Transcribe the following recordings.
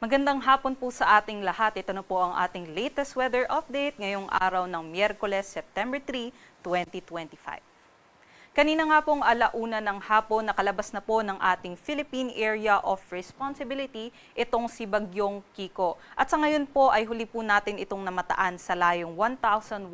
Magandang hapon po sa ating lahat. Ito na po ang ating latest weather update ngayong araw ng Miyerkules, September 3, 2025. Kanina nga pong alauna ng hapon, nakalabas na po ng ating Philippine Area of Responsibility itong si Bagyong Kiko. At sa ngayon po ay huli po natin itong namataan sa layong 1,100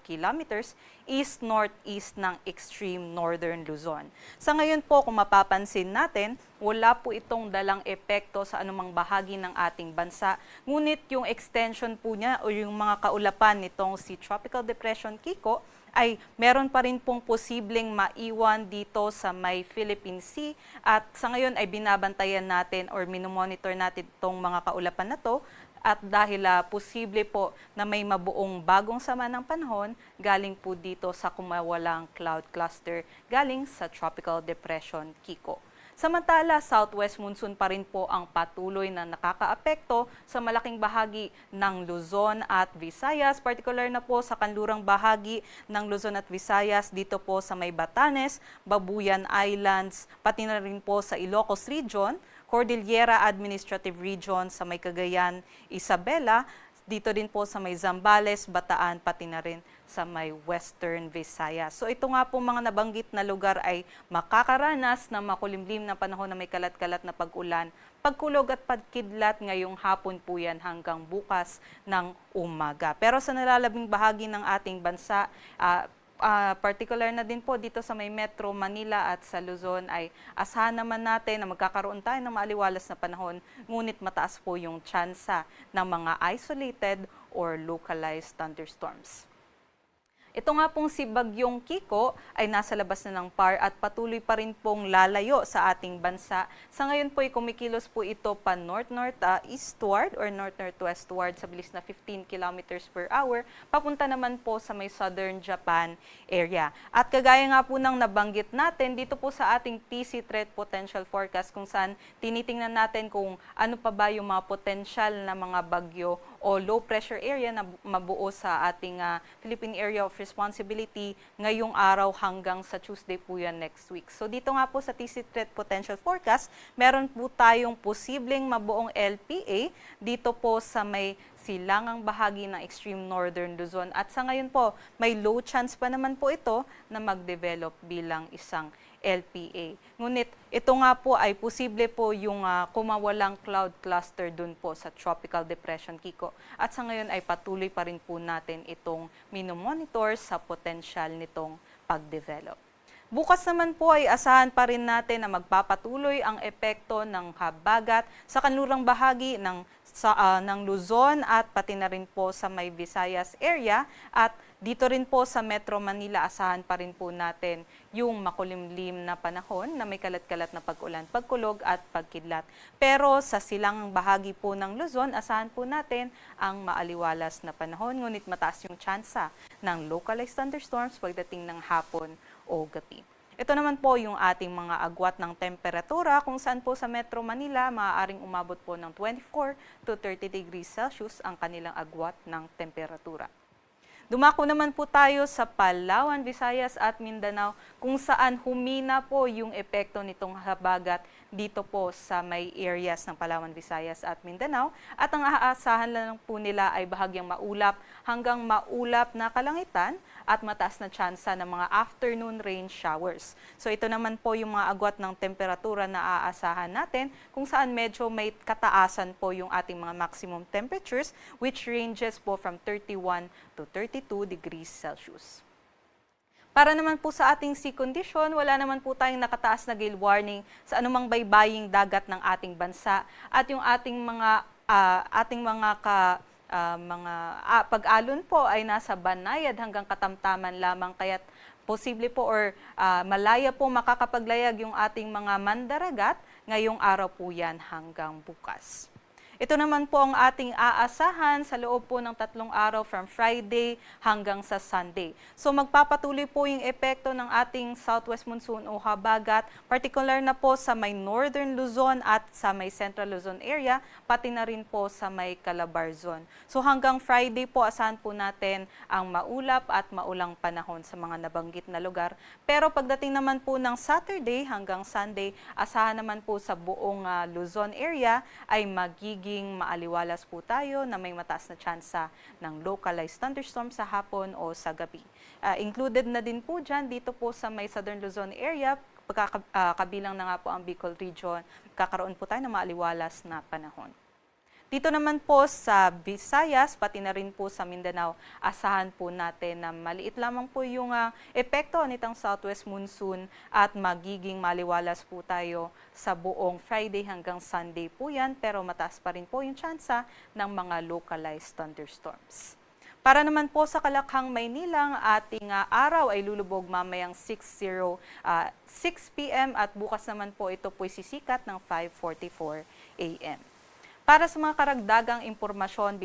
kilometers east-northeast ng extreme northern Luzon. Sa ngayon po, kung mapapansin natin, wala po itong dalang epekto sa anumang bahagi ng ating bansa. Ngunit yung extension po niya o yung mga kaulapan nitong si Tropical Depression Kiko ay meron pa rin pong posibleng maiwan dito sa may Philippine Sea at sa ngayon ay binabantayan natin or minomonitor natin itong mga kaulapan na to at dahil posible po na may mabuong bagong sama ng panahon galing po dito sa kumawalang cloud cluster galing sa Tropical Depression Kiko. Samantala, southwest monsoon pa rin po ang patuloy na nakakaapekto sa malaking bahagi ng Luzon at Visayas, particular na po sa kanlurang bahagi ng Luzon at Visayas, dito po sa may Batanes, Babuyan Islands, pati na rin po sa Ilocos Region, Cordillera Administrative Region sa may Cagayan, Isabela, dito din po sa may Zambales, Bataan, pati na rin sa may Western Visayas. So ito nga po mga nabanggit na lugar ay makakaranas ng makulimlim na panahon na may kalat-kalat na pag-ulan, pagkulog at pagkidlat ngayong hapon po yan hanggang bukas ng umaga. Pero sa nalalabing bahagi ng ating bansa, particular na din po dito sa may Metro Manila at sa Luzon ay asahan naman natin na magkakaroon tayo ng maaliwalas na panahon, ngunit mataas po yung tsansa ng mga isolated or localized thunderstorms. Ito nga pong si Bagyong Kiko ay nasa labas na ng PAR at patuloy pa rin pong lalayo sa ating bansa. Sa ngayon po ay kumikilos po ito pa north-north-eastward or north-northwestward sa bilis na 15 kilometers per hour, papunta naman po sa may southern Japan area. At kagaya nga po ng nabanggit natin dito po sa ating TC Threat Potential Forecast kung saan tinitingnan natin kung ano pa ba yung mga potential na mga bagyo o low pressure area na mabuo sa ating Philippine Area of Responsibility ngayong araw hanggang sa Tuesday po yan next week. So dito nga po sa TC Threat Potential Forecast, meron po tayong posibleng mabuong LPA dito po sa may silangang bahagi ng extreme northern Luzon. At sa ngayon po, may low chance pa naman po ito na mag-develop bilang isang LPA. Ngunit ito nga po ay posible po yung kumawalang cloud cluster dun po sa Tropical Depression Kiko. At sa ngayon ay patuloy pa rin po natin itong minomonitor sa potential nitong pag-develop. Bukas naman po ay asahan pa rin natin na magpapatuloy ang epekto ng habagat sa kanlurang bahagi ng Luzon at pati na rin po sa may Visayas area at dito rin po sa Metro Manila asahan pa rin po natin yung makulimlim na panahon na may kalat-kalat na pag-ulan, pagkulog at pagkidlat. Pero sa silang bahagi po ng Luzon, asahan po natin ang maaliwalas na panahon, ngunit mataas yung tsansa ng localized thunderstorms pagdating ng hapon o gabi. Ito naman po yung ating mga agwat ng temperatura kung saan po sa Metro Manila maaaring umabot po ng 24 to 30 degrees Celsius ang kanilang agwat ng temperatura. Dumako naman po tayo sa Palawan, Visayas at Mindanao kung saan humina po yung epekto nitong habagat dito po sa may areas ng Palawan, Visayas at Mindanao at ang aasahan lang po nila ay bahagyang maulap hanggang maulap na kalangitan at mataas na tsansa ng mga afternoon rain showers. So ito naman po yung mga agwat ng temperatura na aasahan natin kung saan medyo may kataasan po yung ating mga maximum temperatures which ranges po from 31 to 32 degrees Celsius. Para naman po sa ating sea condition, wala naman po tayong nakataas na gale warning sa anumang baybaying dagat ng ating bansa at yung ating mga pag-alon po ay nasa banayad hanggang katamtaman lamang kaya't posible po or malaya po makakapaglayag yung ating mga mandaragat ngayong araw po yan hanggang bukas. Ito naman po ang ating aasahan sa loob po ng 3 araw from Friday hanggang sa Sunday. So magpapatuloy po yung epekto ng ating southwest monsoon o habagat, particular na po sa may northern Luzon at sa may central Luzon area, pati na rin po sa may Calabarzon. So hanggang Friday po asahan po natin ang maulap at maulang panahon sa mga nabanggit na lugar. Pero pagdating naman po ng Saturday hanggang Sunday, asahan naman po sa buong Luzon area ay magiging magiging maaliwalas po tayo na may mataas na tsansa ng localized thunderstorm sa hapon o sa gabi. Included na din po dyan dito po sa may Southern Luzon area, kabilang na nga po ang Bicol region, kakaroon po tayo ng maaliwalas na panahon. Dito naman po sa Visayas, pati na rin po sa Mindanao, asahan po natin na maliit lamang po yung epekto nitong southwest monsoon at magiging maliwalas po tayo sa buong Friday hanggang Sunday po yan, pero mataas pa rin po yung tsansa ng mga localized thunderstorms. Para naman po sa Kalakhang, Maynila, ang ating araw ay lulubog mamayang 6 p.m. at bukas naman po ito po sisikat ng 5:44 a.m. Para sa mga karagdagang impormasyon,